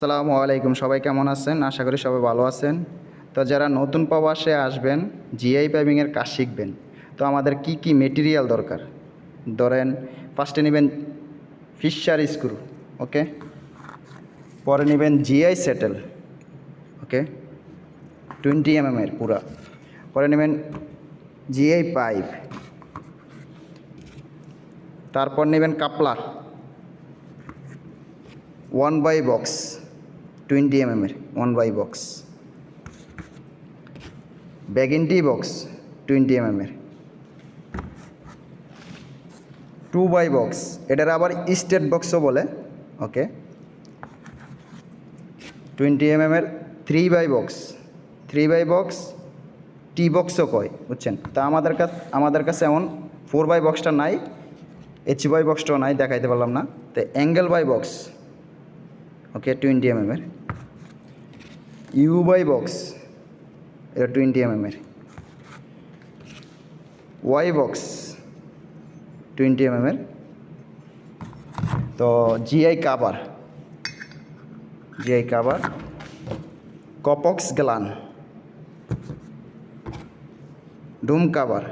আসসালামু আলাইকুম, সবাই কেমন আছেন? আশা করি সবাই ভালো আছেন। তো যারা নতুন প্রবাসে আসবেন, জিআই পাইপিংয়ের কাজ শিখবেন, তো আমাদের কি কি মেটেরিয়াল দরকার? ধরেন ফার্স্টে নেবেন ফিশার স্ক্রু, ওকে। পরে নেবেন জিআই সেটেল, ওকে, 20 mm পুরা। পরে নেবেন জিআই পাইপ। তারপর নেবেন coupler 1x box, 20 mm 1x box. ব্যাগিনটি বক্স 20 mm 2x বক্স, এটার আবার স্টেট বক্সও বলে, okay. 20 mm 3x box, 3x box টি বক্সও কয়, বুঝছেন। তা আমাদের কাছে এমন 4x বক্সটা নাই, HY বক্সটাও নাই, দেখাইতে পারলাম না। তো angle by box, okay, 20 mm ইউ/বাই বক্স, এটা 20 mm ওয়াই বক্স 20 mm। তো জিআই কাভার, কপক্স গ্লান, ডুম কাভার।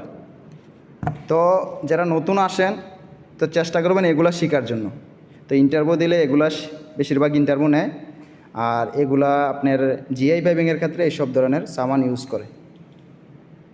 তো যারা নতুন আসেন, তো চেষ্টা করবেন এগুলা শেখার জন্য। তো ইন্টারভিউ দিলে এগুলা বেশিরভাগ ইন্টারভিউ নেয়, আর এগুলা আপনার জিআই পাইপিংয়ের ক্ষেত্রে এইসব ধরনের সামান ইউজ করে।